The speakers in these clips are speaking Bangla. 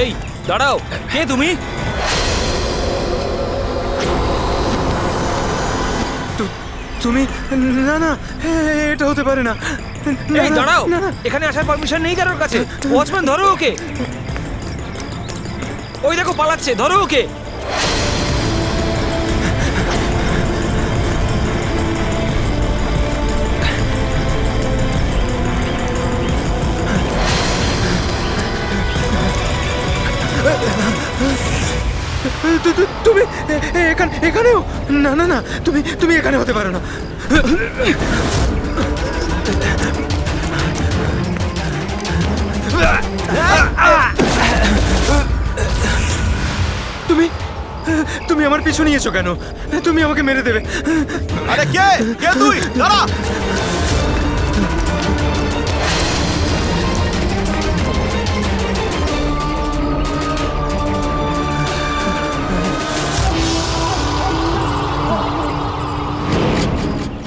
এই দাঁড়াও, কে তুমি? তুমি? না না, এটা হতে পারে না। এই দাঁড়াও, এখানে আসার পারমিশন নেই কারোর কাছে। ওয়াচম্যান ধরো ওকে। ওই দেখো পালাচ্ছে, ধরো ওকে। তুমি এখানেও? না না না, তুমি এখানে হতে পারো না। তুমি আমার পিছু নিয়েছো কেন? তুমি আমাকে মেরে দেবে। আরে কে কে তুই? দাঁড়া।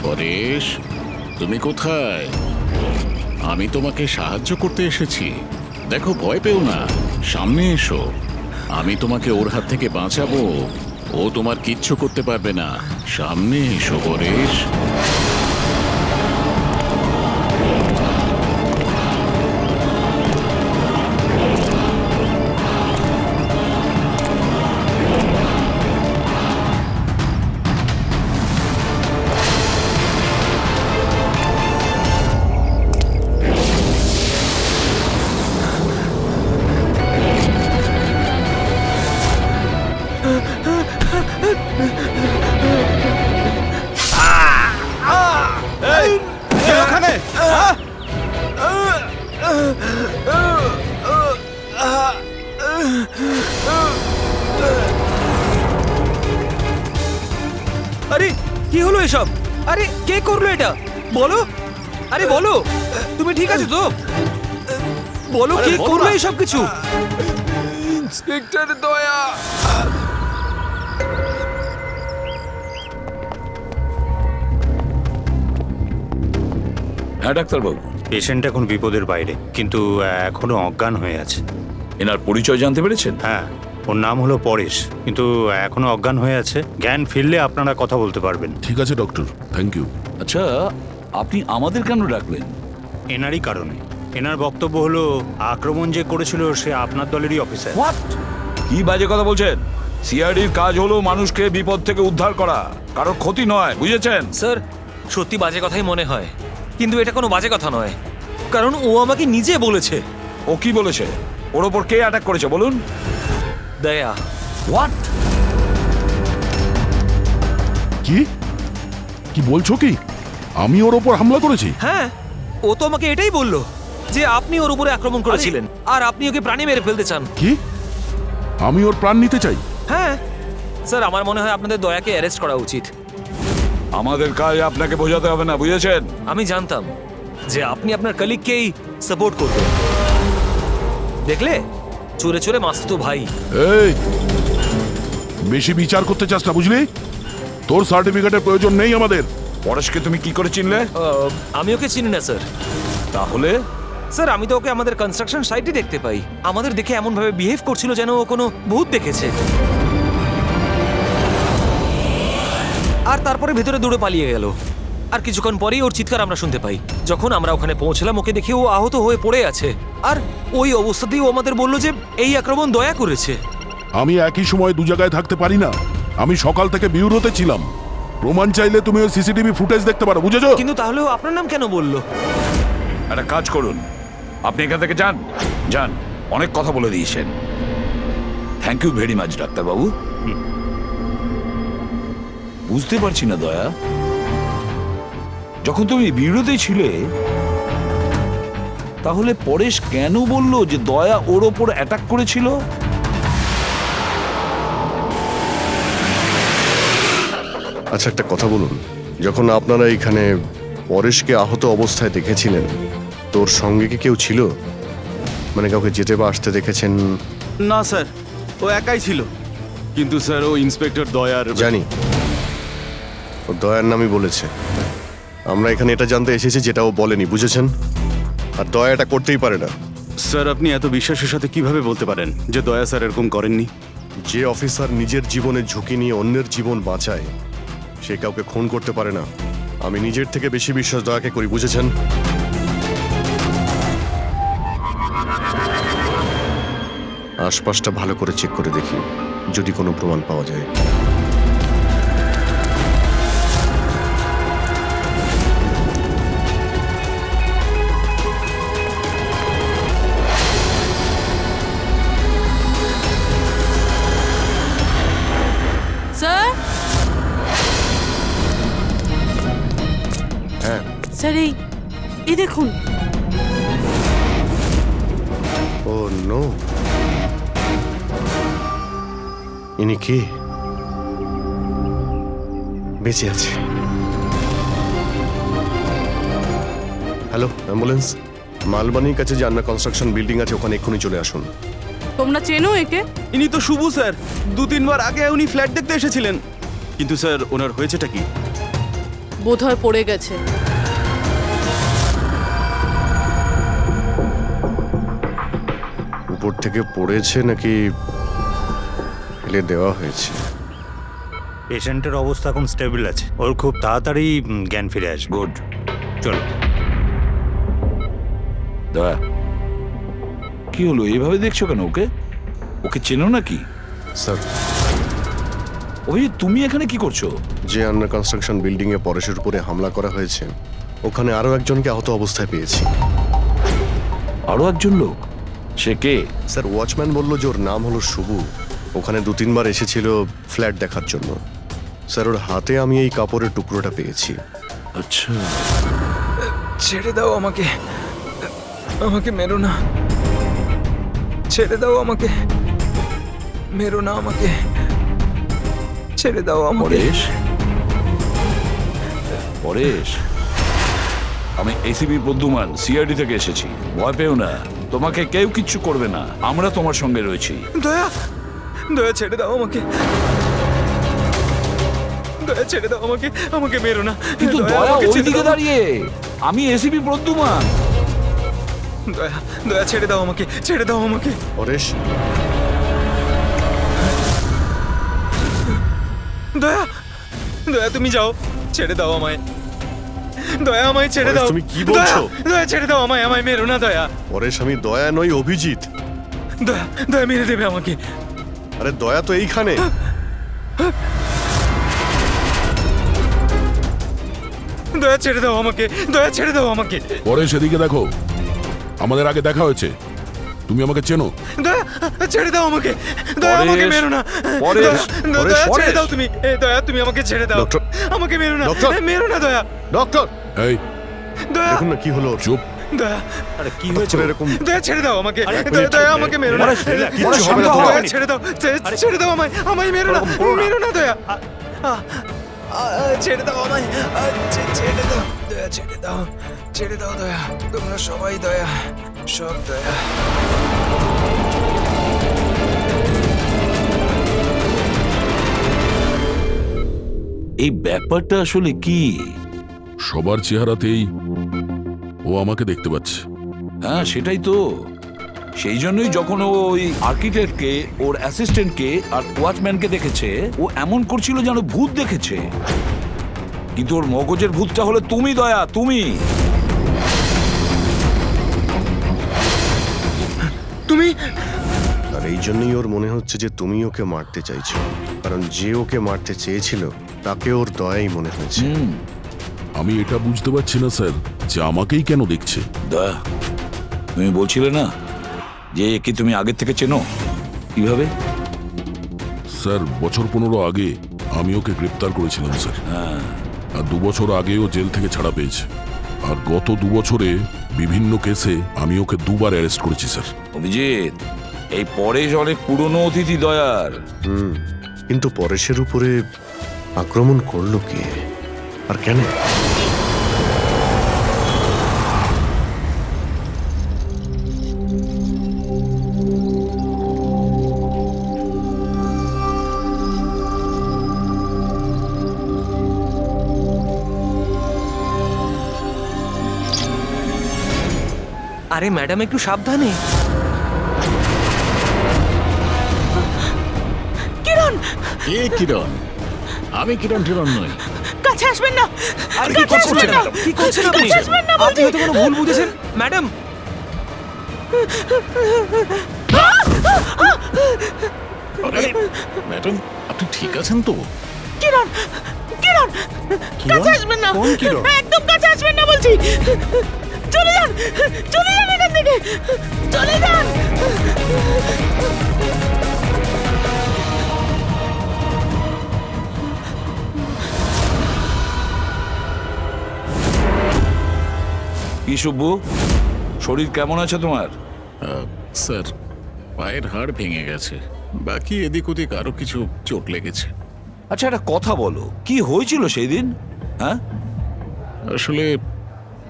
পরেশ, তুমি কোথায়? আমি তোমাকে সাহায্য করতে এসেছি। দেখো, ভয় পেও না, সামনে এসো। আমি তোমাকে ওর হাত থেকে বাঁচাবো। ও তোমার কিচ্ছু করতে পারবে না। সামনে এসো পরেশ। আরে কি হলো এসব? আরে কে করলো এটা? বলো, আরে বলো, তুমি ঠিক আছো তো? বলো কে করলো এসব কিছু? ইন্সপেক্টর দয়া। হ্যাঁ ডাক্তারবাবু, পেশেন্ট এখন বিপদের বাইরে, কিন্তু এখনো অজ্ঞান হয়ে আছে। এনার পরিচয় জানতে পেরেছেন? হ্যাঁ, ওর নাম হলো পরেশ, কিন্তু এখনো অজ্ঞান হয়ে আছে। জ্ঞান ফিরলে আপনারা কথা বলতে পারবেন। ঠিক আছে ডক্টর, থ্যাংক ইউ। আচ্ছা, আপনি আমাদের কেন ডাকলেন? এনারই কারণে। এনার বক্তব্য হলো আক্রমণ যে করেছিল সে আপনার দলেরই অফিসার। হোয়াট? কি বাজে কথা বলছেন? সিআইডির কাজ হলো মানুষকে বিপদ থেকে উদ্ধার করা, কারোর ক্ষতি নয়, বুঝেছেন? স্যার, সত্যি বাজে কথাই মনে হয়, কিন্তু এটা কোনো বাজে কথা নয়, কারণ ও আমাকে নিজে বলেছে। ও কি বলেছে? ওর ওপর কে অ্যাটাক করেছে বলুন? দয়া। হোয়াট? কি কি বলছো? কি আমি ওর ওপর হামলা করেছি? হ্যাঁ, ও তো আমাকে এটাই বললো যে আপনি ওর উপরে আক্রমণ করেছিলেন আর আপনি ওকে প্রাণে মেরে ফেলতে চান। কি? আমি ওর প্রাণ নিতে চাই? হ্যাঁ স্যার, আমার মনে হয় আপনাদের দয়াকে অ্যারেস্ট করা উচিত। আমাদের কাজ আপনাকে বোঝাতে হবে না, বুঝেছেন? আমি জানতাম যে আপনি আপনার কলিগকেই সাপোর্ট করবেন। দেখলে, চোরে চোরে মাস্তুতো ভাই। এই, বেশি বিচার করতে চাস না, বুঝলি? তোর সার্টিফিকেটের প্রয়োজন নেই আমাদের। পরেশকে তুমি কি করে চিনলে? আমি ওকে চিনি না স্যার। তাহলে? স্যার, আমি তো ওকে আমাদের কনস্ট্রাকশন সাইটে দেখতে পাই। আমাদের দেখে এমন ভাবে বিহেভ করছিল যেন ও কোনো ভূত দেখেছে, আর তারপরে ভেতরে দৌড়ে পালিয়ে গেল। আর কিছুক্ষণ পরেই ওর চিৎকার আমরা শুনতে পাই। যখন আমরা ওখানে পৌঁছলাম, ওকে দেখে ও আহত হয়ে পড়ে আছে, আর ওই অবস্থাতেই ও আমাদের বলল যে এই আক্রমণ দয়া করেছে। আমি একই সময় দু জায়গায় থাকতে পারি না। আমি সকাল থেকে বিউরোতে ছিলাম। প্রমাণ চাইলে তুমি ওই সিসিটিভি ফুটেজ দেখতে পারো, বুঝেছো? কিন্তু তাহলে ও আপনার নাম কেন বললো? একটা কাজ করুন, আপনি এখান থেকে যান। যান, অনেক কথা বলে দিয়েছেন। থ্যাংক ইউ ভেরি মাচ ডাক্তারবাবু। বুঝতে পারছি না দয়া, যখন তুমি বিরোধী ছিলে তাহলে পরেশ কেন বলল যে দয়া ওর ওপর অ্যাটাক করেছিল? আচ্ছা, একটা কথা বলুন, যখন আপনারা এখানে পরেশকে আহত অবস্থায় দেখেছিলেন, তোর সঙ্গে কি কেউ ছিল? মানে কাউকে যেতে বা আসতে দেখেছেন? না স্যার, ও একাই ছিল। কিন্তু স্যার, ও ইন্সপেক্টর দয়ার। জানি, ও দয়ার নামই বলেছে। আমরা এখানে এটা জানতে এসেছি যেটা ও বলেনি, বুঝেছেন? আর দয়া এটা করতেই পারে না। স্যার আপনি এত বিশ্বাসের সাথে কিভাবে বলতে পারেন যে দয়া স্যার এরকম করেননি? যে অফিসার নিজের জীবনের ঝুঁকি নিয়ে অন্যের জীবন বাঁচায় সে কাউকে খুন করতে পারে না। আমি নিজের থেকে বেশি বিশ্বাস দয়াকে করি, বুঝেছেন? আশপাশটা ভালো করে চেক করে দেখি, যদি কোনো প্রমাণ পাওয়া যায়। স্যার হ্যাঁ, স্যার এই দেখুন। ও নো, ইনি কে? বেঁচে আছে। Hello, ambulance. মালবানির কাছে যে আন্ডার কনস্ট্রাকশন বিল্ডিং আছে ওখানে এক্ষুনি চলে আসুন। তোমরা চেনো একে? ইনি তো শুভ স্যার, 2-3 বার আগে উনি ফ্ল্যাট দেখতে এসেছিলেন। কিন্তু স্যার ওনার হয়েছেটা কি? বোধহয় পড়ে গেছে। উপর থেকে পড়েছে নাকি ফেলে দেওয়া হয়েছে? পেশেন্টের অবস্থা এখন স্টেবল আছে, ওর খুব তাড়াতাড়ি জ্ঞান ফিরে আসবে। গুড। চলো। দয়া, কি হলো? এইভাবে দেখছো কেন ওকে? ওকে চেনো নাকি? স্যার, অভিজিৎ তুমি এখানে কি করছো? যে আন্ডার কনস্ট্রাকশন বিল্ডিং এ পরেশের উপরে হামলা করা হয়েছে ওখানে আরো একজনকে আহত অবস্থায় পেয়েছি। আরো একজন লোক? সে কে? স্যার, ওয়াচম্যান বলল যে ওর নাম হলো শুভ। ওখানে 2-3 বার এসেছিল ফ্ল্যাট দেখার জন্য। স্যার, ওর হাতে আমি এই কাপড়ের টুকরোটা পেয়েছি। আচ্ছা, ছেড়ে দাও আমাকে, আমাকে মেরো না, ছেড়ে দাও আমাকে, মেরো না আমাকে, ছেড়ে দাও আমাকে। পরেশ, পরেশ, আমি এসিপি প্রদ্যুমান, সিআইডি থেকে এসেছি। ভয় পেও না, তোমাকে কেউ কিচ্ছু করবে না, আমরা তোমার সঙ্গে রয়েছি। দয়া, দয়া ছেড়ে দাও আমাকে, দয়া ছেড়ে দাও আমাকে, আমাকে মেরো না। কিন্তু দয়া, দয়া আমাকে ছেড়ে ওইদিকে দাও। দাঁড়িয়ে, আমি এসিপি প্রদ্যুমান। দয়া, দয়া ছেড়ে দাও আমাকে, ছেড়ে দাও আমাকে। পরেশ, দয়া, দয়া তুমি যাও, ছেড়ে দাও আমায়। দয়া, আমায় ছেড়ে পরেশ, দাও। তুমি কি বলছো? দয়া, দয়া ছেড়ে দাও আমায়, আমায় মেরো না দয়া। পরেশ, আমি দয়া নই, অভিজিৎ। দয়া, দয়া মেরে দেবে আমাকে। আরে দয়া তো এইখানে। দয়া ছেড়ে দাও আমাকে, দয়া ছেড়ে দাও আমাকে। পরে সেদিকে দেখো, আমাদের আগে দেখা হয়েছে, তুমি আমাকে চেনো। দয়া, ছেড়ে দাও আমাকে, দয়া আমাকে মেরো না। পরেশ, দয়া, পরেশ, দয়া ছেড়ে পরেশ। দাও তুমি, দয়া তুমি আমাকে ছেড়ে দাও। ডক্টর, আমাকে মেরো না, ডক্টর। মেরো না দয়া। ডক্টর, এই দয়া, দেখুন না কি হলো ওর। চুপ। দয়া, আরে কি হয়েছে? ডক্টর, এরকম দয়া ছেড়ে দাও আমাকে, আরে, দয়া, দয়া আমাকে মেরো না। পরেশ, relax, দয়া, পরেশ, হবে না, দয়া, তোমার। ছেড়ে দাও, ছেড়ে দাও আমায়, আমায় মেরো না, মেরো না দয়া। ছেড়ে দাও আমায়, ছেড়ে দাও দয়া, ছেড়ে দাও, ছেড়ে দাও দয়া। তোমরা সবাই দয়া, সব দয়া। এই ব্যাপারটা আসলে কি? সবার চেহারাতেই ও আমাকে দেখতে পাচ্ছে। হ্যাঁ সেটাই তো, সেই জন্যই যখন ও ওই আর্কিটেক্টকে, ওর অ্যাসিস্ট্যান্টকে আর ওয়াচম্যানকে দেখেছে, ও এমন করছিল যেন ভূত দেখেছে। কিন্তু ওর মগজের ভূতটা হলো তুমি দয়া, তুমি। তুমি আর এই জন্যই ওর মনে হচ্ছে যে তুমি ওকে মারতে চাইছো, কারণ যে ওকে মারতে চেয়েছিল তাকে ওর দয়াই মনে হয়েছে। আমি এটা বুঝতে পারছি না স্যার, যে আমাকেই কেন দেখছে। দয়া, তুমি বলছিলে না যে একে তুমি আগের থেকে চেনো? কিভাবে? স্যার, বছর 15 আগে আমি ওকে গ্রেপ্তার করেছিলাম স্যার। আর 2 বছর আগে ও জেল থেকে ছাড়া পেয়েছে। আর গত 2 বছরে বিভিন্ন কেসে আমি ওকে 2 বার অ্যারেস্ট করেছি স্যার। অভিজিৎ, এই পরেশ অনেক পুরনো অতিথি দয়ার। কিন্তু পরেশের উপরে আক্রমণ করলো কে আর কেন? আরে ম্যাডাম, একটু সাবধানে। কিরণ! কে কিরণ? আমি কিরণ টিরণ নই। কাছে আসবেন না! আর কি করছেন ম্যাডাম? কি করছেন আপনি? কাছে আসবেন না আপনি বলছি! হয়তো কোনো ভুল বুঝেছেন ম্যাডাম। আরে ম্যাডাম, আপনি ঠিক আছেন তো? কিরণ! কিরণ! কাছে আসবেন না! কোন কিরণ? একদম কাছে আসবেন না বলছি! চলে যান! চলে যান এখান থেকে! চলে যান! কি সুব্বু, শরীর কেমন আছে তোমার? স্যার, পায়ের হাড় ভেঙে গেছে, বাকি এদিক ওদিক আরো কিছু চোট লেগেছে। আচ্ছা, একটা কথা বলো, কি হয়েছিল সেই দিন? হ্যাঁ, আসলে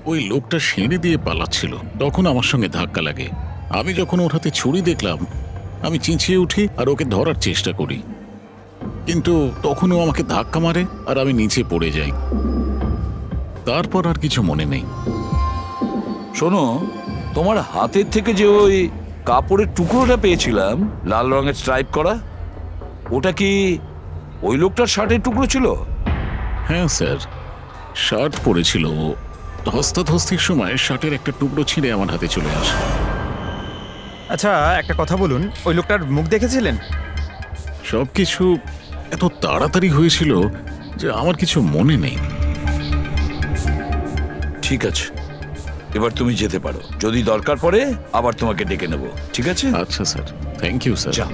ওই লোকটা সিঁড়ি দিয়ে পালাচ্ছিল, তখন আমার সঙ্গে ধাক্কা লাগে। আমি যখন ওর হাতে ছুরি দেখলাম, আমি চিঁচিয়ে উঠি আর ওকে ধরার চেষ্টা করি, কিন্তু তখনও আমাকে ধাক্কা মারে আর আমি নিচে পড়ে যাই। তারপর আর কিছু মনে নেই। শোনো, তোমার হাতের থেকে যে ওই কাপড়ের টুকরোটা পেয়েছিলাম লাল রঙের স্ট্রাইপ করা, ওটা কি ওই লোকটার শার্টের টুকরো ছিল? হ্যাঁ স্যার, শার্ট পরেছিল ও। ধস্তাধস্তির সময় শার্টের একটা টুকরো ছিঁড়ে আমার হাতে চলে আসে। আচ্ছা একটা কথা বলুন, ওই লোকটার মুখ দেখেছিলেন? সবকিছু এত তাড়াতাড়ি হয়েছিল যে আমার কিছু মনে নেই। ঠিক আছে, এবার তুমি যেতে পারো। যদি দরকার পড়ে আবার তোমাকে ডেকে নেব, ঠিক আছে? আচ্ছা স্যার, থ্যাংক ইউ স্যার। যা।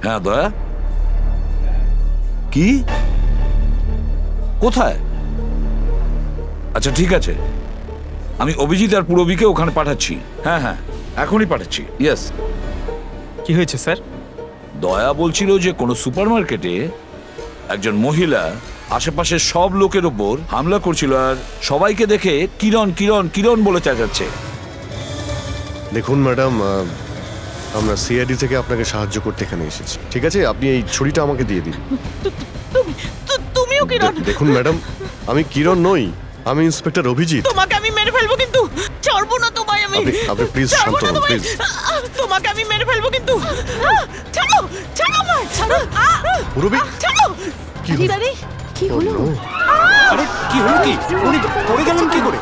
হ্যাঁ দয়া, কি? কোথায়? আচ্ছা ঠিক আছে, আমি অভিজিৎ আর পুরবীকে ওখানে পাঠাচ্ছি। হ্যাঁ হ্যাঁ, এখনই পাঠাচ্ছি। ইয়েস। কি হয়েছে স্যার? দয়া বলছিল যে কোনো সুপারমার্কেটে একজন মহিলা আশেপাশের সব লোকের ওপর হামলা করছিল আর সবাইকে দেখে কিরণ কিরণ কিরণ বলে চেঁচাচ্ছে। দেখুন ম্যাডাম, আমরা সিআইডি থেকে আপনাকে সাহায্য করতে এখানে এসেছি, ঠিক আছে? আপনি এই ছুরিটা আমাকে দিয়ে দিন। তুমিও কিরণ! দেখুন ম্যাডাম, আমি কিরণ নই, আমি ইন্সপেক্টর অভিজিৎ। তোমাকে আমি মেরে ফেলবো কিন্তু! ছাড়বো না তোমায় আমি! আপনি প্লিজ ছাড়বো শান্ত না হন, তোমায়! প্লিজ। তোমাকে আমি মেরে ফেলবো কিন্তু! ছাড়ো! ছাড়ো আমায়! ছাড়ো! পুরবী, ছাড়ো! কি হলো? দাদি, কি হলো? আরে কি হলো কি? উনি পড়ে গেলেন কি করে?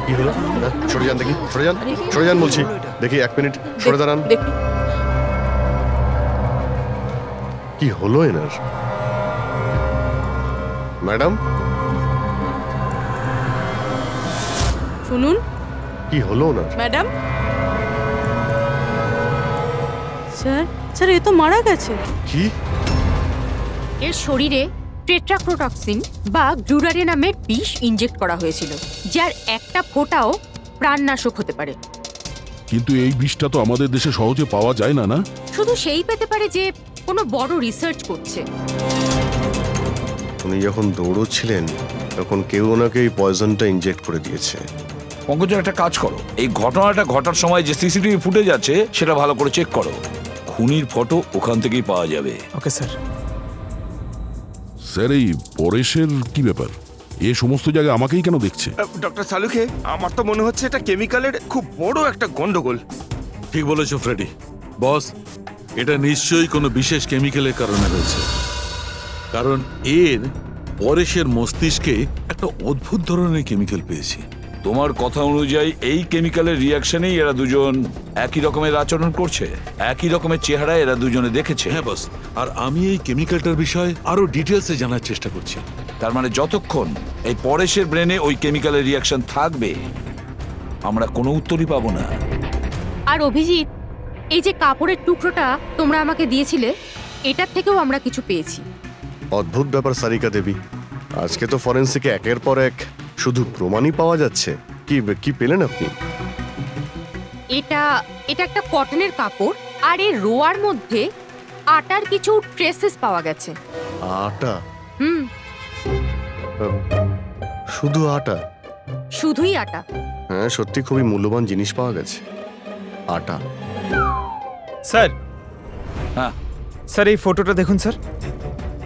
কি হলো? হ্যাঁ, সরে যান দেখি, সরে যান, সরে যান বলছি। দেখি, এক মিনিট সরে দাঁড়ান। দেখি। কি হলো এনার? ম্যাডাম, শুনুন কি হলো ওনার? ম্যাডাম। স্যার, স্যার এ তো মারা গেছে। কি? এর শরীরে টেট্রাক্লোটক্সিন বা গ্লুরারে নামের বিষ ইনজেক্ট করা হয়েছিল, যার একটা ফোঁটাও প্রাণনাশক হতে পারে। কিন্তু এই বিষটা তো আমাদের দেশে সহজে পাওয়া যায় না, না? শুধু সেই পেতে পারে যে কোনো বড় রিসার্চ করছে। উনি যখন দৌড়চ্ছিলেন তখন কেউ ওনাকে এই পয়জনটা ইনজেক্ট করে দিয়েছে। পঙ্কজ, একটা কাজ করো, এই ঘটনাটা ঘটার সময় যে সিসিটিভি ফুটেজ আছে সেটা ভালো করে চেক করো। খুনির ফটো ওখান থেকেই পাওয়া যাবে। Okay sir. স্যার, এই পরেশের কি ব্যাপার? এ সমস্ত জায়গায় আমাকেই কেন দেখছে? ডক্টর সালুখে, আমার তো মনে হচ্ছে এটা কেমিক্যালের খুব বড় একটা গন্ডগোল। ঠিক বলেছো ফ্রেডি। বস, এটা নিশ্চয়ই কোনো বিশেষ কেমিক্যালের কারণে হয়েছে, কারণ এর পরেশের মস্তিষ্কে একটা অদ্ভুত ধরনের কেমিক্যাল পেয়েছি। তোমার কথা অনুযায়ী এই কেমিক্যালের রিয়াকশনেই এরা দুজন একই রকমের আচরণ করছে, একই রকমের চেহারা এরা দুজনে দেখেছে। হ্যাঁ বস, আর আমি এই কেমিক্যালটার বিষয়ে আরো ডিটেলসে জানার চেষ্টা করছি। তার মানে যতক্ষণ এই পরেশের ব্রেনে ওই কেমিক্যালের রিয়াকশন থাকবে আমরা কোনো উত্তরই পাবো না। আর অভিজিৎ, এই যে কাপড়ের টুকরোটা তোমরা আমাকে দিয়েছিলে, এটার থেকেও আমরা কিছু পেয়েছি। অদ্ভুত ব্যাপার সারিকা দেবী, আজকে তো ফরেন্সিকে একের পর এক শুধু প্রমাণই পাওয়া যাচ্ছে। কি কি পেলেন আপনি? এটা একটা কটনের কাপড়, আর এর রোয়ার মধ্যে আটার কিছু ট্রেসেস পাওয়া গেছে। আটা? হুম, শুধু আটা? শুধুই আটা। হ্যাঁ, সত্যি খুবই মূল্যবান জিনিস পাওয়া গেছে, আটা। স্যার, হ্যাঁ স্যার এই ফটোটা দেখুন স্যার।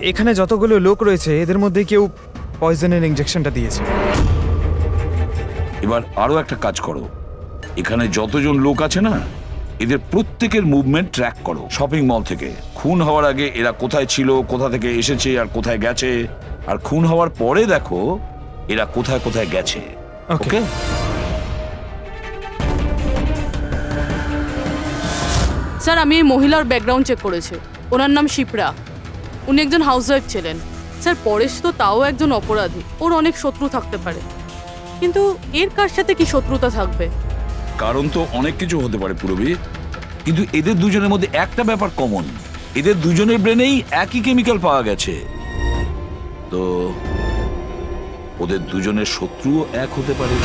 এখানে যতগুলো লোক রয়েছে এদের মধ্যে কেউ পয়জনের ইনজেকশনটা দিয়েছে। এবার আরো একটা কাজ করো, এখানে যতজন লোক আছে না, এদের প্রত্যেকের মুভমেন্ট ট্র্যাক করো। শপিং মল থেকে খুন হওয়ার আগে এরা কোথায় ছিল, কোথা থেকে এসেছে আর কোথায় গেছে, আর খুন হওয়ার পরে দেখো এরা কোথায় কোথায় গেছে। ওকে? স্যার, আমি এই মহিলার ব্যাকগ্রাউন্ড চেক করেছি। ওনার নাম শিপ্রা, উনি একজন হাউসওয়াইফ ছিলেন। স্যার, পরেশ তো তাও একজন অপরাধী, ওর অনেক শত্রু থাকতে পারে, কিন্তু এর কার সাথে কি শত্রুতা থাকবে? কারণ তো অনেক কিছু হতে পারে পুরবী, কিন্তু এদের দুজনের মধ্যে একটা ব্যাপার কমন, এদের দুজনের ব্রেনেই একই কেমিক্যাল পাওয়া গেছে। তো ওদের দুজনের শত্রুও এক হতে পারে।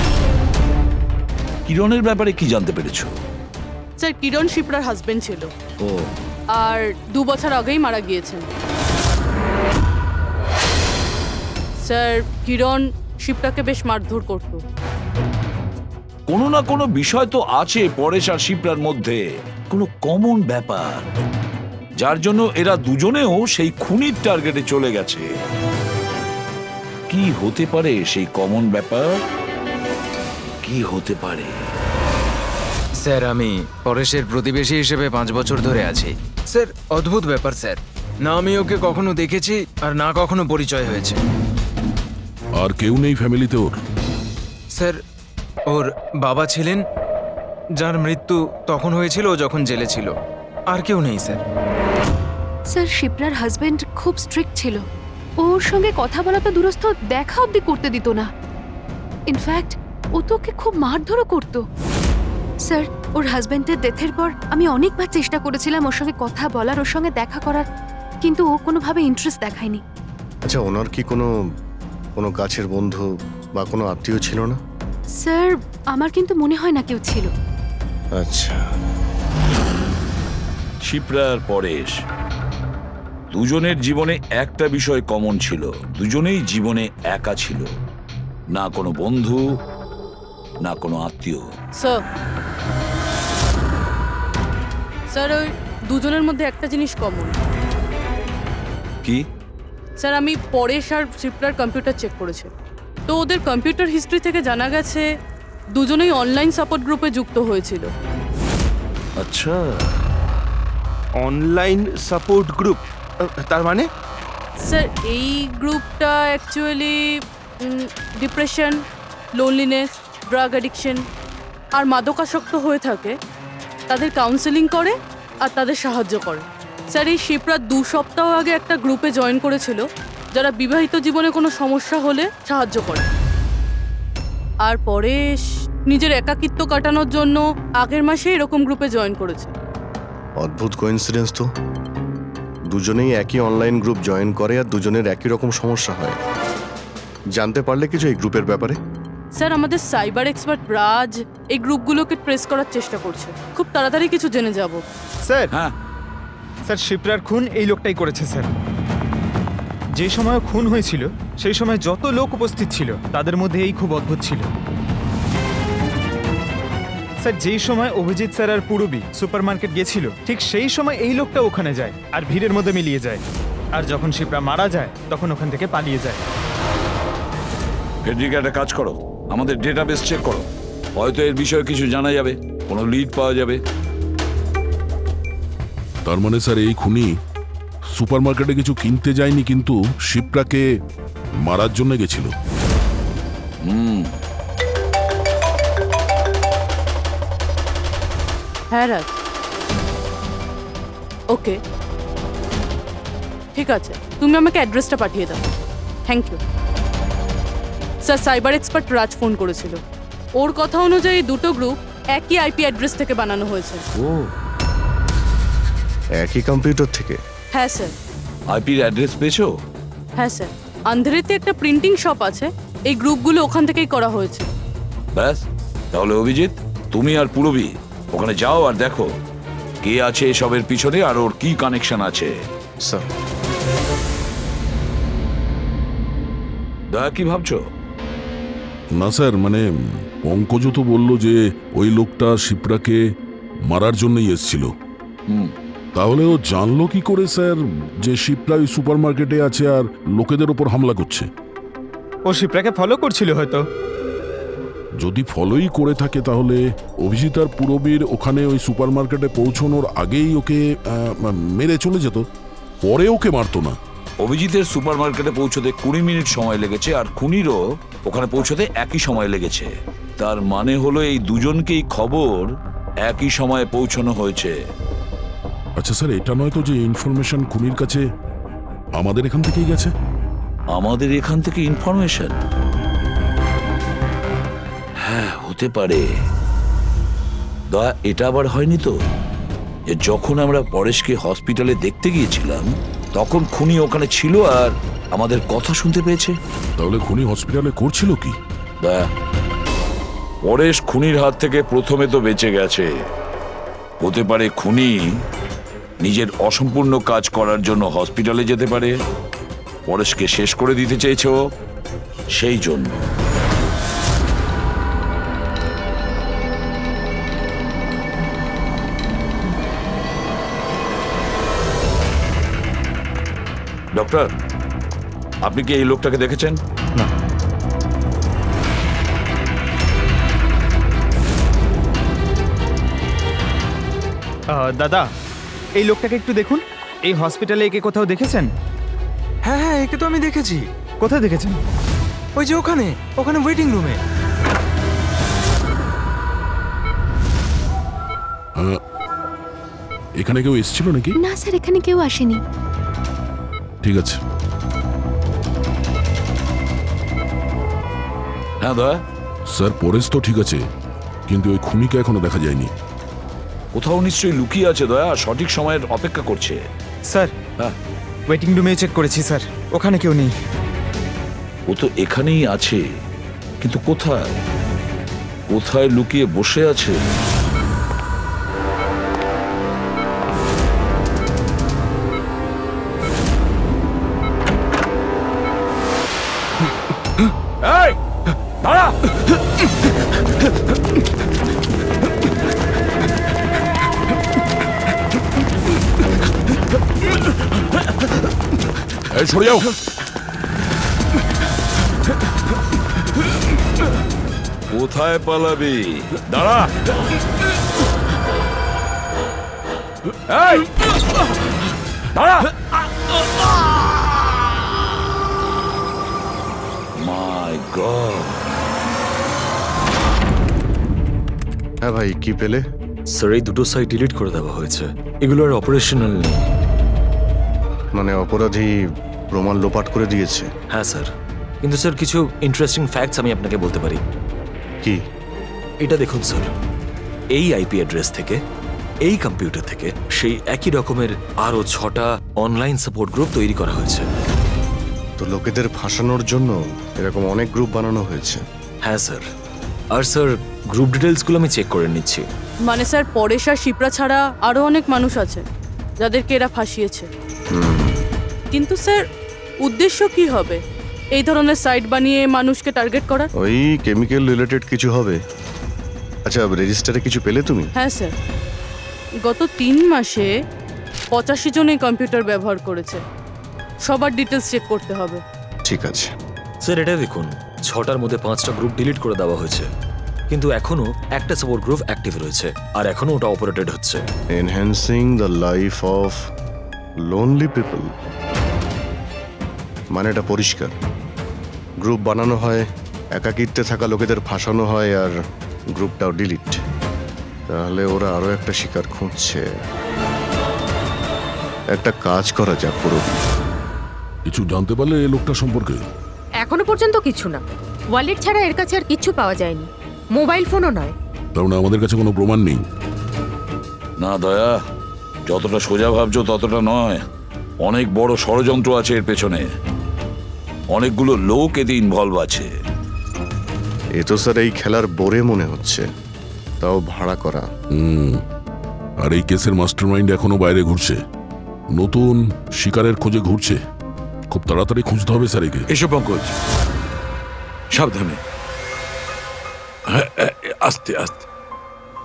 কিরণের ব্যাপারে কি জানতে পেরেছো? স্যার, কিরণ শিপ্রার হাজবেন্ড ছিল, ও, আর 2 বছর আগেই মারা গিয়েছেন। স্যার, কিরণ শিপ্রাকে বেশ মারধর করত। কোনো না কোনো বিষয় তো আছে পরেশ আর শিপ্রার মধ্যে, কোনো কমন ব্যাপার, যার জন্য এরা দুজনেও সেই খুনির টার্গেটে চলে গেছে। কি হতে পারে সেই কমন ব্যাপার? কি হতে পারে? স্যার, আমি পরেশের প্রতিবেশী হিসেবে 5 বছর ধরে আছি। স্যার, অদ্ভুত ব্যাপার স্যার, না আমি ওকে কখনো দেখেছি আর না কখনো পরিচয় হয়েছে। আর কেউ নেই ফ্যামিলিতে ওর? স্যার, ওর বাবা ছিলেন, যার মৃত্যু তখন হয়েছিল যখন জেলে ছিল। আর কেউ নেই স্যার। স্যার, শিপ্রার হাজবেন্ড খুব স্ট্রিক্ট ছিল। ওর সঙ্গে কথা বলা তো দূরস্থ, দেখা অবধি করতে দিত না। ইনফ্যাক্ট ও তো ওকে খুব মারধরও করতো। স্যার, ওর হাজবেন্ডের ডেথের পর আমি অনেকবার চেষ্টা করেছিলাম ওর সঙ্গে কথা বলার, ওর সঙ্গে দেখা করার, কিন্তু ও কোনোভাবে ইন্টারেস্ট দেখায়নি। আচ্ছা, ওনার কি কোনো কাছের বন্ধু বা কোনো আত্মীয় ছিল না? স্যার, আমার কিন্তু মনে হয় না কেউ ছিল। আচ্ছা। শিপ্রা আর পরেশ দুজনের জীবনে একটা বিষয় কমন ছিল, দুজনেই জীবনে একা ছিল, না কোনো বন্ধু না কোনো আত্মীয়। স্যার, ওই দুজনের মধ্যে একটা জিনিস কমন। কি? স্যার, আমি পরেশ আর শিপ্রার কম্পিউটার চেক করেছি, তো ওদের কম্পিউটার হিস্ট্রি থেকে জানা গেছে দুজনেই অনলাইন সাপোর্ট গ্রুপে যুক্ত হয়েছিল। আচ্ছা, অনলাইন সাপোর্ট গ্রুপ, তার মানে? স্যার, এই গ্রুপটা actually depression, loneliness, drug addiction আর মাদকাসক্ত হয়ে থাকে তাদের কাউন্সেলিং করে আর তাদের সাহায্য করে। স্যার, এই শিপ্রা 2 সপ্তাহ আগে একটা গ্রুপে জয়েন করেছিল যারা বিবাহিত জীবনে কোনো সমস্যা হলে সাহায্য করে। আর পরেশ নিজের একাকিত্ব কাটানোর জন্য আগের মাসে এরকম গ্রুপে জয়েন করেছে। অদ্ভুত কোইন্সিডেন্স তো, দুজনেই একই অনলাইন গ্রুপ জয়েন করে আর দুজনের একই রকম সমস্যা হয়। জানতে পারলে কিছু এই গ্রুপের ব্যাপারে? স্যার, আমাদের সাইবার এক্সপার্ট রাজ এই গ্রুপগুলোকে ট্রেস করার চেষ্টা করছে, খুব তাড়াতাড়ি কিছু জেনে যাব। স্যার, হ্যাঁ স্যার, শিপ্রার খুন এই লোকটাই করেছে স্যার। যে সময় খুন হয়েছিল সেই সময় যত লোক উপস্থিত ছিল তাদের মধ্যে এই খুব অদ্ভুত ছিল। স্যার, যেই সময় অভিজিৎ স্যার আর পূরবী সুপার মার্কেট গেছিল ঠিক সেই সময় এই লোকটা ওখানে যায় আর ভিড়ের মধ্যে মিলিয়ে যায়, আর যখন শিপ্রা মারা যায় তখন ওখান থেকে পালিয়ে যায়। ফেডরিকা, একটা কাজ করো, আমাদের ডেটাবেস চেক করো, হয়তো এর বিষয়ে কিছু জানা যাবে, কোনো লিড পাওয়া যাবে। তার মানে স্যার এই খুনি সুপারমার্কেটে কিছু কিনতে যায়নি, কিন্তু শিপ্রাকে মারার জন্য গেছিল। হ্যাঁ রাজ, ওকে ঠিক আছে, তুমি আমাকে অ্যাড্রেসটা পাঠিয়ে দাও। Thank you sir. Cyber expert Raj phone করেছিল, ওর কথা অনুযায়ী দুটো গ্রুপ একই আইপি অ্যাড্রেস থেকে বানানো হয়েছে। ও, একই কম্পিউটার থেকে? হ্যাঁ স্যার। আইপির অ্যাড্রেস পেয়েছো? হ্যাঁ স্যার, আন্ধারেতে একটা প্রিন্টিং শপ আছে, এই গ্রুপগুলো ওখান থেকেই করা হয়েছে। ব্যাস, তাহলে অভিজিৎ তুমি আর পূরবী ওখানে যাও আর দেখো কে আছে এসবের পিছনে আর ওর কি কানেকশন আছে। স্যার। দয়া, কি ভাবছো? না স্যার, মানে পঙ্কজ তো বলল যে ওই লোকটা শিপ্রাকে মারার জন্যই এসেছিল। তাহলে ও জানলো কি করে স্যার যে শিপ্রা ওই সুপার মার্কেটে আছে আর লোকেদের ওপর হামলা করছে? ও শিপ্রাকে ফলো করছিল হয়তো। যদি ফলোই করে থাকে তাহলে অভিজিৎ আর পুরবীর ওখানে ওই সুপার মার্কেটে পৌঁছানোর আগেই ওকে মেরে চলে যেত, পরে ওকে মারতো না। অভিজিতের সুপার মার্কেটে পৌঁছতে 20 মিনিট সময় লেগেছে, আর খুনিরও ওখানে পৌঁছতে একই সময় লেগেছে। তার মানে হলো এই দুজনকেই খবর একই সময়ে পৌঁছানো হয়েছে। আচ্ছা স্যার, এটা নয় তো যে ইনফরমেশন খুনির কাছে আমাদের এখান থেকেই গেছে? আমাদের এখান থেকে ইনফরমেশন? হ্যাঁ, হতে পারে। দয়া, এটা আবার হয়নি তো যে যখন আমরা পরেশকে হসপিটালে দেখতে গিয়েছিলাম তখন খুনি ওখানে ছিল আর আমাদের কথা শুনতে পেয়েছে? তাহলে খুনি হসপিটালে করছিল কি? দয়া, পরেশ খুনির হাত থেকে প্রথমে তো বেঁচে গেছে। হতে পারে খুনি নিজের অসম্পূর্ণ কাজ করার জন্য হসপিটালে যেতে পারে, পরেশকে শেষ করে দিতে চেয়েছে ও, সেই জন্য। ডক্টর, আপনি কি এই লোকটাকে দেখেছেন? না। দাদা, এই লোকটাকে একটু দেখুন। এই হসপিটালে একে কোথাও দেখেছেন? হ্যাঁ হ্যাঁ, একে তো আমি দেখেছি। কোথায় দেখেছেন? ওই যে ওখানে ওখানে ওয়েটিং রুমে। এখানে কেউ এসেছিল নাকি? না স্যার, এখানে কেউ আসেনি। ঠিক আছে। হ্যাঁ দয়া। স্যার, পরেশ তো ঠিক আছে, কিন্তু ওই খুনিকে এখনো দেখা যায়নি। কোথাও নিশ্চয়ই লুকিয়ে আছে দয়া, সঠিক সময়ের অপেক্ষা করছে। স্যার, হ্যাঁ, ওয়েটিং রুমে চেক করেছি স্যার, ওখানে কেউ নেই। ও তো এখানেই আছে, কিন্তু কোথায় কোথায় লুকিয়ে বসে আছে? এই দাঁড়া! এই সরে যাও! কোথায় পালাবি? দাঁড়া! এই দাঁড়া! মাই গড! হ্যাঁ ভাই, কি পেলে? স্যার, এই দুটো সাইট ডিলিট করে দেওয়া হয়েছে। এগুলো আর অপারেশনাল নেই। মানে অপরাধী প্রমাণ লোপাট করে দিয়েছে? হ্যাঁ স্যার, কিন্তু স্যার কিছু ইন্টারেস্টিং ফ্যাক্টস আমি আপনাকে বলতে পারি। কি? এটা দেখুন স্যার, এই আইপি অ্যাড্রেস থেকে, এই কম্পিউটার থেকে সেই একই রকমের আরো 6টা অনলাইন সাপোর্ট গ্রুপ তৈরি করা হয়েছে। তো লোকেদের ফাঁসানোর জন্য এরকম অনেক গ্রুপ বানানো হয়েছে? হ্যাঁ স্যার। আর স্যার, গ্রুপ ডিটেলসগুলো আমি চেক করে নিচ্ছি। মানে স্যার, পরেশ আর শিপ্রা ছাড়া আরো অনেক মানুষ আছে যাদেরকে এরা ফাঁসিয়েছে। কিন্তু স্যার, উদ্দেশ্য কি হবে এই ধরনের সাইট বানিয়ে মানুষকে টার্গেট করার? ওই কেমিক্যাল রিলেটেড কিছু হবে। আচ্ছা, রেজিস্টারে কিছু পেলে তুমি? হ্যাঁ স্যার, গত 3 মাসে 85 জন এই কম্পিউটার ব্যবহার করেছে। সবার ডিটেলস চেক করতে হবে। ঠিক আছে স্যার। এটা দেখুন, 6টার মধ্যে 5টা গ্রুপ ডিলিট করে দেওয়া হয়েছে, কিন্তু এখনো একটা সাপোর্ট গ্রুপ অ্যাক্টিভ রয়েছে, আর এখনো ওটা অপারেটেড হচ্ছে। Enhancing the life of lonely people, মানে এটা পরিষ্কার। গ্রুপ বানানো হয়, একাকিত্বে থাকা লোকেদের ফাঁসানো হয়, আর গ্রুপটাও ডিলিট। তাহলে ওরা আরো একটা শিকার খুঁজছে। একটা কাজ করা যাক। পুরো কিছু জানতে পারলে এই লোকটা সম্পর্কে? এখনো পর্যন্ত কিছু না। ওয়ালেট ছাড়া এর কাছে আর কিচ্ছু পাওয়া যায়নি, মোবাইল ফোনও নয়। তার মানে আমাদের কাছে কোনো প্রমাণ নেই? না দয়া, যতটা সোজা ভাবছো ততটা নয়। অনেক বড় ষড়যন্ত্র আছে এর পেছনে, অনেকগুলো লোক এতে ইনভলভ আছে। এ তো স্যার এই খেলার বোরে মনে হচ্ছে, তাও ভাড়া করা। আর এই কেসের মাস্টারমাইন্ড এখনো বাইরে ঘুরছে, নতুন শিকারের খোঁজে ঘুরছে। খুব তাড়াতাড়ি খুঁজতে হবে স্যার একে। এসো পঙ্কজ, সাবধানে, আস্তে আস্তে।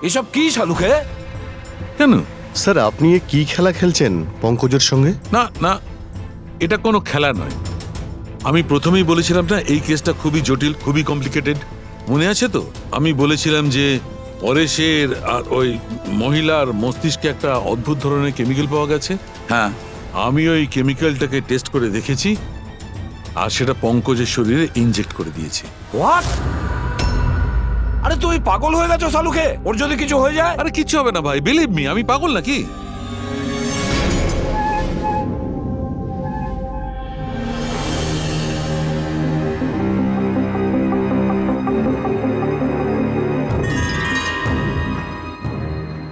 এসব কি শালুকে? কেন স্যার, আপনি এ কি খেলা খেলছেন পঙ্কজের সঙ্গে? না না, এটা কোনো খেলা নয়। আমি প্রথমেই বলেছিলাম না এই কেসটা খুবই জটিল, খুবই কমপ্লিকেটেড। মনে আছে তো? আমি বলেছিলাম যে পরেশের আর ওই মহিলার মস্তিষ্কে একটা অদ্ভুত ধরনের কেমিক্যাল পাওয়া গেছে। হ্যাঁ, আমি ওই কেমিক্যালটাকে টেস্ট করে দেখেছি আর সেটা পঙ্কজের শরীরে ইনজেক্ট করে দিয়েছি। হোয়াট? আরে তুই পাগল হয়ে গেছো সালুকে? ওর যদি কিছু হয়ে যায়? আরে কিচ্ছু হবে না ভাই, বিলিভ মি, আমি পাগল নাকি?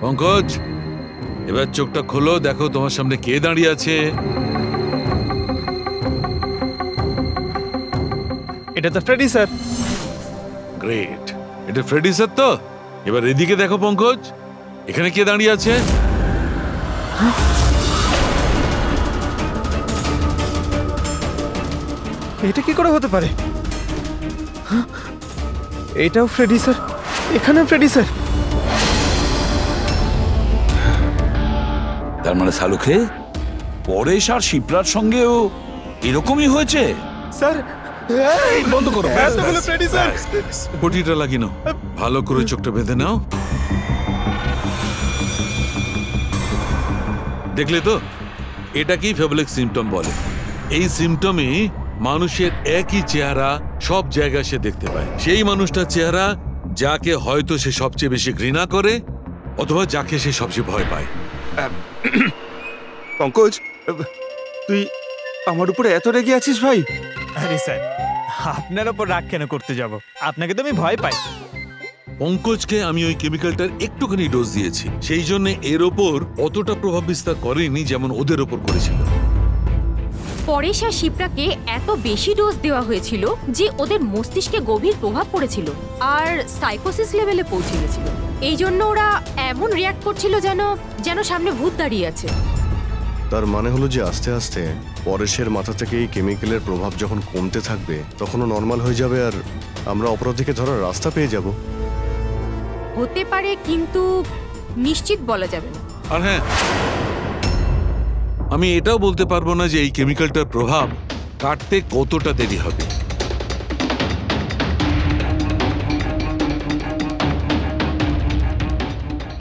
পঙ্কজ, এবার চোখটা খোলো, দেখো তোমার সামনে কে দাঁড়িয়ে আছে। এটা তো ফ্রেডি স্যার। গ্রেট, এটা ফ্রেডি স্যার তো? এবার এদিকে দেখো পঙ্কজ, এখানে কে দাঁড়িয়ে আছে? এটা কি করে হতে পারে? এটাও ফ্রেডি স্যার, এখানেও ফ্রেডি স্যার। তার মানে সালুকে পরেশ আর শিপ্রার সঙ্গেও এরকমই হয়েছে? স্যার বন্ধ করো। ফ্রেডি স্যার, পটিটা লাগিয়ে নাও, ভালো করে চোখটা বেঁধে নাও। দেখলে তো, এটাকেই ফেবলিক সিমটম বলে। এই সিমটমে মানুষের একই চেহারা সব জায়গায় সে দেখতে পায়। সেই মানুষটার চেহারা যাকে হয়তো সে সবচেয়ে বেশি ঘৃণা করে অথবা যাকে সে সবচেয়ে ভয় পায়। পঙ্কজ, তুই আমার উপরে এত রেগে আছিস ভাই? আরে স্যার, আপনার ওপর রাগ কেন করতে যাব? আপনাকে তো আমি ভয় পাই। পঙ্কজকে আমি ওই কেমিক্যালটার একটুখানি ডোজ দিয়েছি, সেই জন্য এর ওপর অতটা প্রভাব বিস্তার করেনি যেমন ওদের ওপর করেছিল। পরেশ আর শিপ্রাকে এত বেশি ডোজ দেওয়া হয়েছিল যে ওদের মস্তিষ্কে গভীর প্রভাব পড়েছিল আর সাইকোসিস লেভেলে পৌঁছে গেছিল। এই জন্য ওরা এমন রিয়াক্ট করছিল যেন সামনে ভূত দাঁড়িয়ে আছে। তার মানে হলো যে আস্তে আস্তে পরেশের মাথা থেকে এই কেমিক্যালের প্রভাব যখন কমতে থাকবে তখনও নর্মাল হয়ে যাবে আর আমরা অপরাধীকে ধরার রাস্তা পেয়ে যাব। হতে পারে, কিন্তু নিশ্চিত বলা যাবে না। আর হ্যাঁ, আমি এটাও বলতে পারবো না যে এই কেমিক্যালটার প্রভাব কাটতে কতটা দেরি হবে।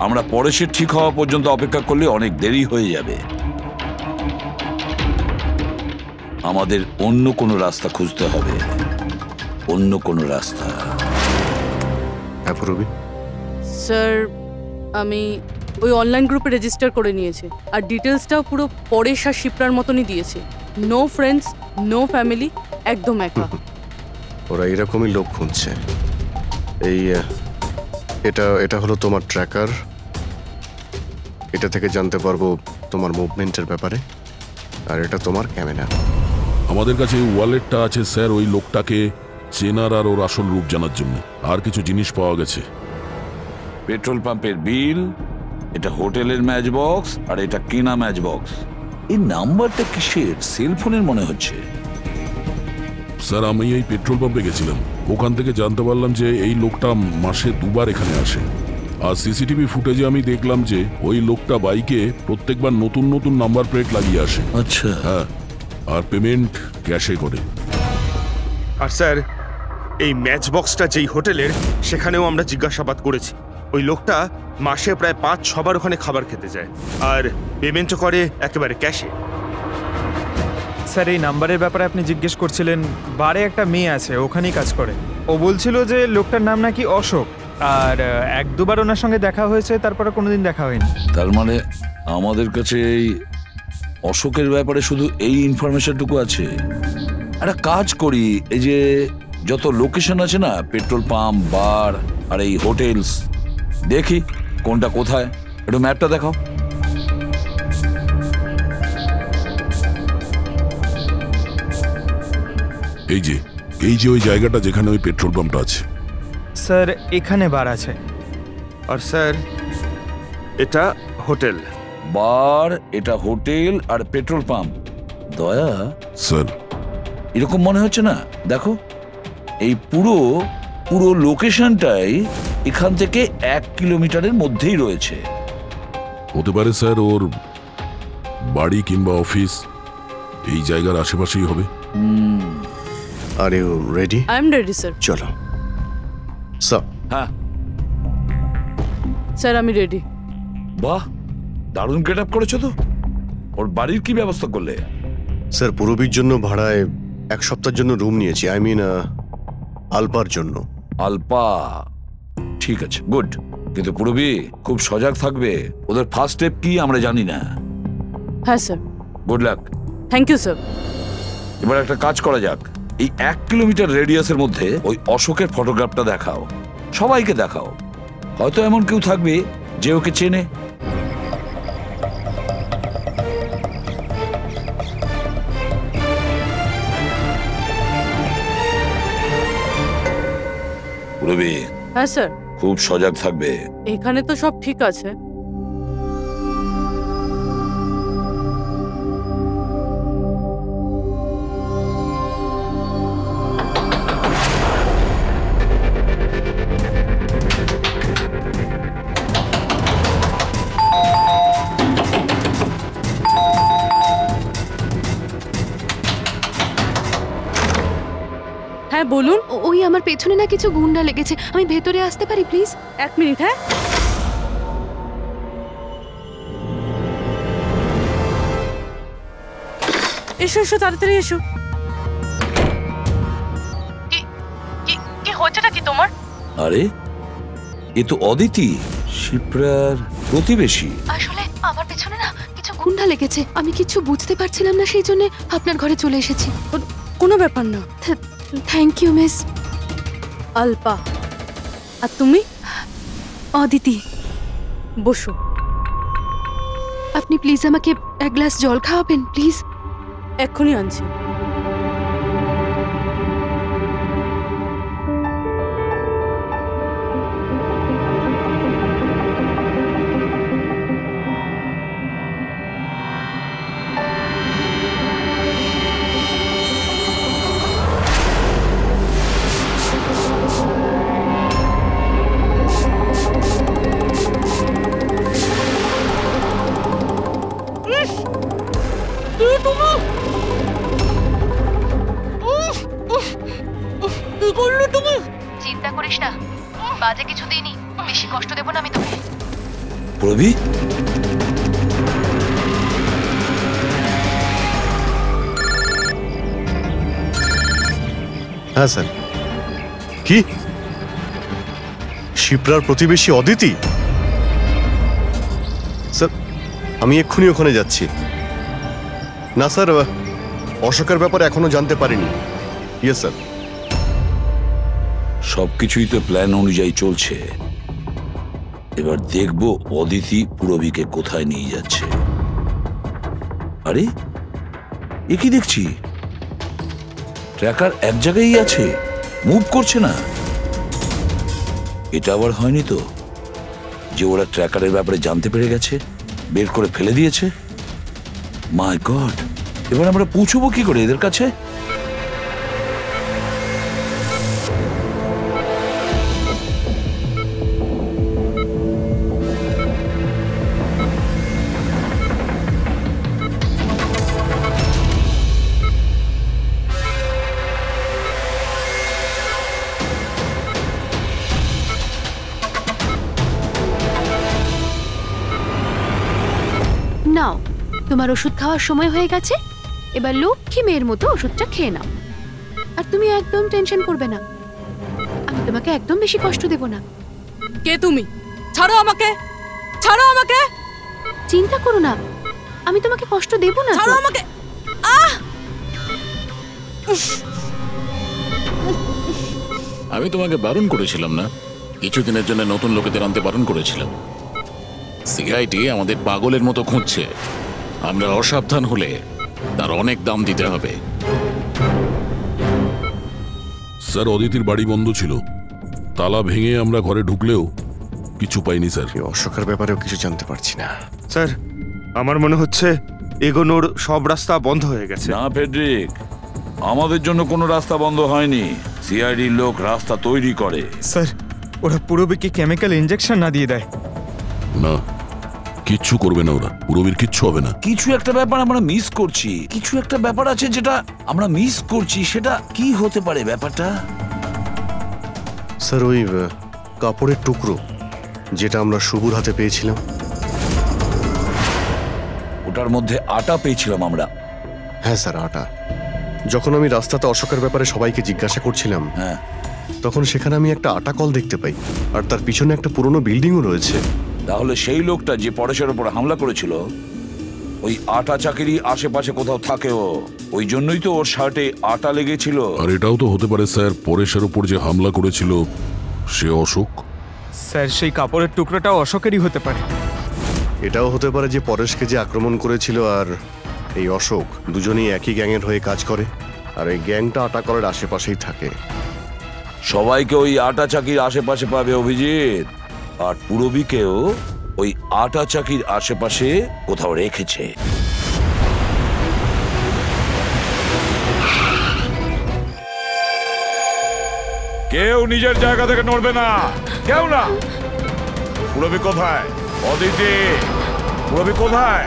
আমরা পরেশের ঠিক হওয়া পর্যন্ত অপেক্ষা করলে অনেক দেরি হয়ে যাবে। আমাদের অন্য কোনো রাস্তা খুঁজতে হবে, অন্য কোনো রাস্তা। স্যার, আমি ওই অনলাইন গ্রুপে রেজিস্টার করে নিয়েছি আর ডিটেলসটাও পুরো পরেশ আর শিপ্রার মতনই দিয়েছি। নো ফ্রেন্ডস, নো ফ্যামিলি, একদম একা। ওরা এরকমই লোক খুঁজছে। এই এটা হলো তোমার ট্র্যাকার। এটা থেকে জানতে পারবো তোমার মুভমেন্টের ব্যাপারে। আর এটা তোমার ক্যামেরা। আমাদের কাছে এই ওয়ালেটটা আছে স্যার, ওই লোকটাকে চেনার আর ওর আসল রূপ জানার জন্য। আর কিছু জিনিস পাওয়া গেছে। পেট্রোল পাম্পের বিল, এটা হোটেলের ম্যাচ বক্স, আর এটা কেনা ম্যাচ বক্স। এই নাম্বারটা কিসের? সেলফোনের মনে হচ্ছে। স্যার, আমি এই পেট্রোল পাম্পে গেছিলাম, ওখান থেকে জানতে পারলাম যে এই লোকটা মাসে 2 বার এখানে আসে। আর সিসিটিভি ফুটেজে আমি দেখলাম যে ওই লোকটা বাইকে প্রত্যেকবার নতুন নতুন নাম্বার প্লেট লাগিয়ে আসে। আচ্ছা। হ্যাঁ, আর পেমেন্ট ক্যাশে করে। আর স্যার, এই ম্যাচ বক্সটা যেই হোটেলের, সেখানেও আমরা জিজ্ঞাসাবাদ করেছি। ওই লোকটা মাসে প্রায় 5-6 বার ওখানে খাবার খেতে যায় আর পেমেন্টও করে একেবারে ক্যাশে। স্যার, এই নাম্বারের ব্যাপারে আপনি জিজ্ঞেস করছিলেন। বারে একটা মেয়ে আছে, ওখানেই কাজ করে। ও বলছিল যে লোকটার নাম নাকি অশোক, আর 1-2 বার ওনার সঙ্গে দেখা হয়েছে, তারপরে কোনোদিন দেখা হয়নি। তার মানে আমাদের কাছে এই অশোকের ব্যাপারে শুধু এই ইনফরমেশনটুকু আছে। একটা কাজ করি, এই যে যত লোকেশন আছে না, পেট্রোল পাম্প, বার আর এই হোটেলস, দেখি কোনটা কোথায়। একটু ম্যাপটা দেখাও। এই যে ওই জায়গাটা যেখানে ওই পেট্রোল পাম্পটা আছে। স্যার, এখানে বার আছে। আর স্যার, এটা হোটেল। বার, এটা হোটেল আর পেট্রোল পাম্প। দয়া স্যার, এরকম মনে হচ্ছে না? দেখো, এই পুরো লোকেশনটাই এখান থেকে 1 কিলোমিটারের মধ্যেই রয়েছে। হতে পারে স্যার ওর বাড়ি কিংবা অফিস এই জায়গার আশেপাশেই হবে। Are you ready? I am ready sir. চলো স্যার। হ্যাঁ স্যার আমি রেডি। বাহ, দারুণ গেট আপ করেছো তো। ওর বাড়ির কি ব্যবস্থা করলে? স্যার পূরবীর জন্য ভাড়ায় 1 সপ্তাহের জন্য রুম নিয়েছি। আই মিন আলপার জন্য। আলপা, ঠিক আছে, গুড। কিন্তু পূরবী খুব সজাগ থাকবে। ওদের ফার্স্ট স্টেপ কি আমরা জানি না। হ্যাঁ sir. Good luck. Thank you sir. এবার একটা কাজ করা যাক, এই 1 কিলোমিটার রেডিয়াসের মধ্যে ওই অশোকের ফটোগ্রাফটা দেখাও, সবাইকে দেখাও। হয়তো এমন কেউ থাকবে যে ওকে চেনে। পূরবী। হ্যাঁ স্যার। খুব সজাগ থাকবে। এখানে তো সব ঠিক আছে। হ্যাঁ বলুন। ওই আমার পেছনে না কিছু গুন্ডা লেগেছে, আমি ভেতরে আসতে পারি প্লিজ? 1 মিনিট। হ্যাঁ এসো এসো, তাড়াতাড়ি এসো। কি হচ্ছেটা কি তোমার? আরে এ তো অদিতি, শিপ্রার প্রতিবেশী। আসলে আমার পেছনে না কিছু গুন্ডা লেগেছে, আমি কিছু বুঝতে পারছিলাম না, সেই জন্য আপনার ঘরে চলে এসেছি। কোনো ব্যাপার না। Thank you miss. আলপা। আর তুমি? অদিতি। বসো। আপনি প্লিজ আমাকে 1 গ্লাস জল খাওয়াবেন প্লিজ? এক্ষুনি আনছি। চিন্তা করিস না, বাজে কিছু দিইনি, বেশি কষ্ট দেব না আমি তোকে। পূরবী, হ্যাঁ স্যার। কি শিপ্রার প্রতিবেশী অদিতি? স্যার আমি এক্ষুনি ওখানে যাচ্ছি। না স্যার, অশোকের ব্যাপারে এখনো জানতে পারিনি। Yes sir. সবকিছুই তো প্ল্যান অনুযায়ী চলছে। এবার দেখব অদিতি পূরবীকে কোথায় নিয়ে যাচ্ছে। আরে এ কি দেখছি, ট্র্যাকার এক জায়গায় আছে, মুভ করছে না। এটা আবার হয়নি তো যে ওরা ট্র্যাকারের ব্যাপারে জানতে পেরে গেছে, বের করে ফেলে দিয়েছে? মাই গড, এবার আমরা পৌঁছবো কি করে এদের কাছে? নাও, তোমার ওষুধ খাওয়ার সময় হয়ে গেছে, এবার লক্ষ্মী মেয়ের মতো ওষুধটা খেয়ে নাও। আর তুমি একদম টেনশন করবে না, আমি তোমাকে একদম বেশি কষ্ট দেব না। কে তুমি? ছাড়ো আমাকে, ছাড়ো আমাকে। চিন্তা করো না, আমি তোমাকে কষ্ট দেব না। ছাড়ো আমাকে। আমি তোমাকে বারণ করেছিলাম না? কিছুদিনের জন্য নতুন লোকেদের আনতে বারণ করেছিলাম। সিআইডি আমাদের পাগলের মতো খুঁজছে। আমরা অসাবধান হলে তার অনেক দাম দিতে হবে। স্যার অদিতির বাড়ি বন্ধ ছিল, তালা ভেঙে আমরা ঘরে ঢুকলেও কিছু পাইনি স্যার। অশোকের ব্যাপারেও কিছু জানতে পারছি না স্যার। আমার মনে হচ্ছে এগোনোর সব রাস্তা বন্ধ হয়ে গেছে। না ফেডরিক, আমাদের জন্য কোনো রাস্তা বন্ধ হয়নি। সিআইডির লোক রাস্তা তৈরি করে। স্যার ওরা পূরবীকে কেমিক্যাল ইনজেকশন না দিয়ে দেয়? না, কিচ্ছু করবে না ওরা, পুরবীর কিচ্ছু হবে না। কিছু একটা ব্যাপার আমরা মিস করছি, কিছু একটা ব্যাপার আছে যেটা আমরা মিস করছি। সেটা কি হতে পারে ব্যাপারটা? স্যার ওই কাপড়ের টুকরো যেটা আমরা শুভর হাতে পেয়েছিলাম। ওটার মধ্যে আটা পেয়েছিলাম আমরা। হ্যাঁ স্যার, আটা। যখন আমি রাস্তাতে অশোকের ব্যাপারে সবাইকে জিজ্ঞাসা করছিলাম, তখন সেখানে আমি একটা আটা কল দেখতে পাই, আর তার পিছনে একটা পুরনো বিল্ডিংও রয়েছে। তাহলে সেই লোকটা যে পরেশের উপর হামলা করেছিল ওই আটা চাকিরই আশেপাশে কোথাও থাকে। ওই জন্যই তো ওর শার্টে আটা লেগেছিল। আর এটাও তো হতে পারে স্যার, পরেশের উপর যে হামলা করেছিল সে অশোক। স্যার সেই কাপড়ের টুকরোটাও অশোকেরই হতে পারে। এটাও হতে পারে যে পরেশকে যে আক্রমণ করেছিল আর এই অশোক দুজনেই একই গ্যাংয়ের হয়ে কাজ করে, আর এই গ্যাংটা আটা কলের আশেপাশেই থাকে। সবাইকে ওই আটা চাকির আশেপাশে পাবে অভিজিৎ, আর পুরবীকেও ওই আটা চাকির আশেপাশে কোথাও রেখেছে। কেউ নিজের জায়গা থেকে নড়বে না, কেউ না। পুরবী কোথায়? অদিতি, পুরবী কোথায়?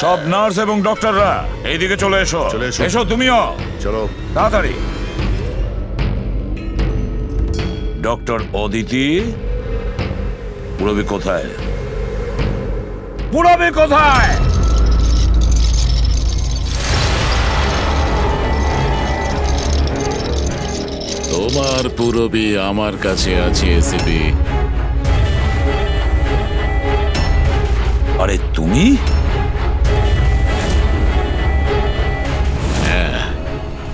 সব নার্স এবং ডক্টররা এইদিকে চলে এসো। এসো তুমিও, চলো তাড়াতাড়ি। ডক্টর অদিতি, পুরবী কোথায়? পুরবী কোথায়? তোমার পুরবী আমার কাছে আছে এসিপি। আরে তুমি? হ্যাঁ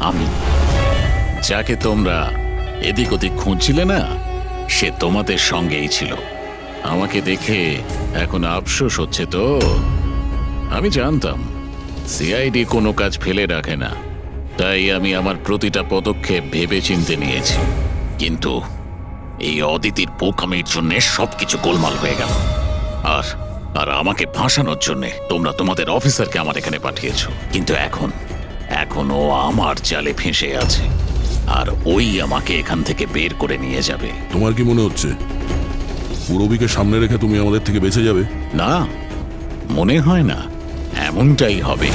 আমি। যাকে তোমরা এদিক ওদিক খুঁজছিলে না, সে তোমাদের সঙ্গেই ছিল। আমাকে দেখে এখন আফসোস হচ্ছে তো? আমি জানতাম সিআইডি কোনো কাজ ফেলে রাখে না, তাই আমি আমার প্রতিটা পদক্ষেপ ভেবে চিন্তে নিয়েছি। কিন্তু এই অদিতির বোকামির জন্য সবকিছু গোলমাল হয়ে গেল। আর আর আমাকে ফাঁসানোর জন্য তোমরা তোমাদের অফিসারকে আমার এখানে পাঠিয়েছো। কিন্তু এখন ও আমার জালে ফেঁসে আছে, আর ওই আমাকে এখান থেকে বের করে নিয়ে যাবে। তোমার কি মনে হচ্ছে পুরবীকে সামনে রেখে তুমি আমাদের থেকে বেঁচে যাবে? না, মনে হয় না। এমনটাই হবে।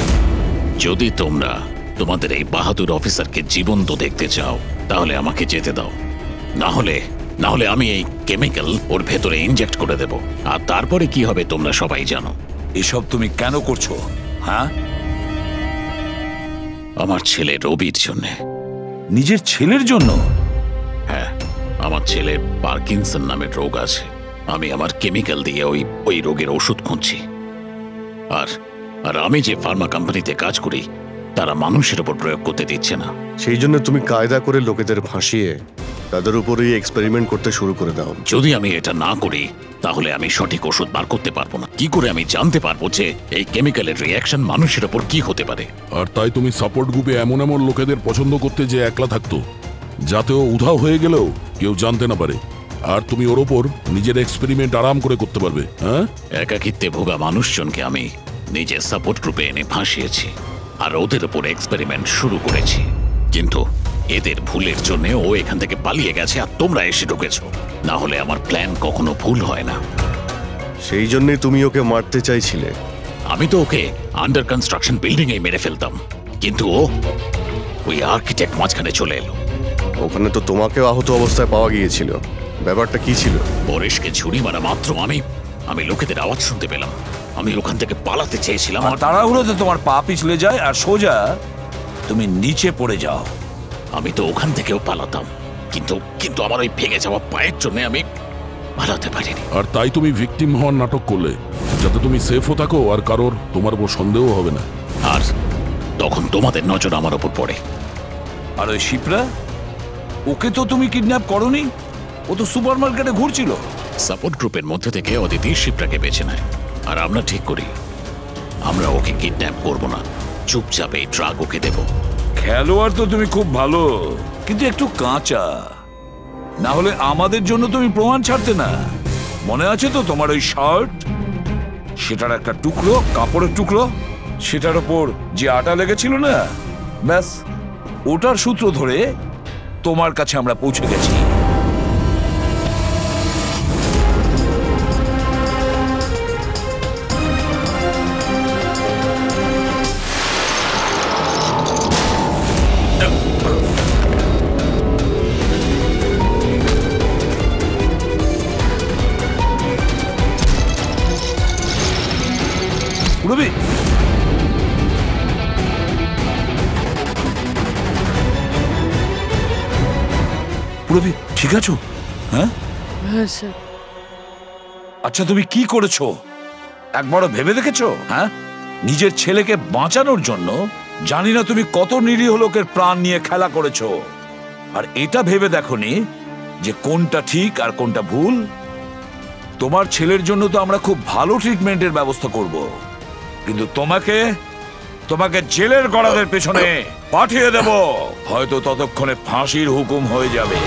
যদি তোমরা তোমাদের এই বাহাদুর অফিসারকে জীবন্ত দেখতে চাও, তাহলে আমাকে যেতে দাও। না হলে আমি এই কেমিক্যাল ওর ভেতরে ইনজেক্ট করে দেব, আর তারপরে কি হবে তোমরা সবাই জানো। এসব তুমি কেন করছো? হ্যাঁ, আমার ছেলে রবির জন্য। নিজের ছেলের জন্য? হ্যাঁ, আমার ছেলের পার্কিনসন নামের রোগ আছে। আমি আমার কেমিক্যাল দিয়ে ওই রোগের ওষুধ খুঁজছি। আর আমি যে ফার্মা কোম্পানিতে কাজ করি, তারা মানুষের উপর প্রয়োগ করতে দিচ্ছে না। সেই জন্য তুমি কায়দা করে লোকেদের ফাঁসিয়ে তাদের উপরেই এক্সপেরিমেন্ট করতে শুরু করে দাও। যদি আমি এটা না করি, তাহলে আমি সঠিক ওষুধ বার করতে পারবো না। কি করে আমি জানতে পারবো যে এই কেমিক্যালের রিঅ্যাকশন মানুষের উপর কি হতে পারে? আর তাই তুমি সাপোর্ট গ্রুপে এমন এমন লোকেদের পছন্দ করতে যে একলা থাকতো, যাতে ও উধাও হয়ে গেলেও কেউ জানতে না পারে, আর তুমি ওর ওপর নিজের এক্সপেরিমেন্ট আরাম করে করতে পারবে। হ্যাঁ, একাকিত্বে ভোগা মানুষজনকে আমি নিজের সাপোর্ট গ্রুপে এনে ফাঁসিয়েছি, আর ওদের উপর এক্সপেরিমেন্ট শুরু করেছি। কিন্তু এদের ভুলের জন্য ও এখান থেকে পালিয়ে গেছে, আর তোমরা এসে ঢুকেছো। না হলে আমার প্ল্যান কখনো ভুল হয় না। সেই জন্যই তুমি ওকে মারতে চাইছিলে। আমি তো ওকে আন্ডার কনস্ট্রাকশন বিল্ডিং এ মেরে ফেলতাম, কিন্তু ওই আর্কিটেক্ট মাঝখানে চলে এলো। ওখানে তো তোমাকেও আহত অবস্থায় পাওয়া গিয়েছিল। ব্যাপারটা কি ছিল? পরেশকে ছুরি মারা মাত্র আমি লোকেদের আওয়াজ শুনতে পেলাম। আমি ওখান থেকে পালাতে চেয়েছিলাম, আর তাড়াহুড়োতে তোমার পা পিছলে যায় আর সোজা তুমি নিচে পড়ে যাও। আমি তো ওখান থেকেও পালাতাম, কিন্তু আমার ওই ভেঙে যাওয়া পায়ের জন্য আমি পালাতে পারিনি। আর তাই তুমি ভিকটিম হওয়ার নাটক করলে, যাতে তুমি সেফও থাকো আর কারোর তোমার উপর সন্দেহ হবে না। আর তখন তোমাদের নজর আমার উপর পড়ে। আর ওই শিপ্রা, ওকে তো তুমি কিডন্যাপ করোনি, ও তো সুপারমার্কেটে ঘুরছিল। সাপোর্ট গ্রুপের মধ্যে থেকে অদিতি শিপ্রাকে বেছে নেয়, আর আমরা ঠিক করি আমরা ওকে কিডন্যাপ করব না, চুপচাপ এই ড্রাগ ওকে দেব। খেলোয়াড় তো তুমি খুব ভালো, কিন্তু একটু কাঁচা। না হলে আমাদের জন্য তুমি প্রমাণ ছাড়তে না। মনে আছে তো তোমার ওই শার্ট, সেটার একটা টুকরো, কাপড়ের টুকরো, সেটার ওপর যে আটা লেগেছিল না, ব্যাস ওটার সূত্র ধরে তোমার কাছে আমরা পৌঁছে গেছি। রবি, রবি ঠিক আছো? হ্যাঁ হ্যাঁ স্যার। আচ্ছা, তুমি কি করেছো একবারও ভেবে দেখেছো? হ্যাঁ, নিজের ছেলেকে বাঁচানোর জন্য জানি না তুমি কত নিরীহ লোকের প্রাণ নিয়ে খেলা করেছো, আর এটা ভেবে দেখোনি যে কোনটা ঠিক আর কোনটা ভুল। তোমার ছেলের জন্য তো আমরা খুব ভালো ট্রিটমেন্টের ব্যবস্থা করব, কিন্তু তোমাকে জেলের গড়াদের পেছনে পাঠিয়ে দেব। হয়তো ততক্ষণে ফাঁসির হুকুম হয়ে যাবে।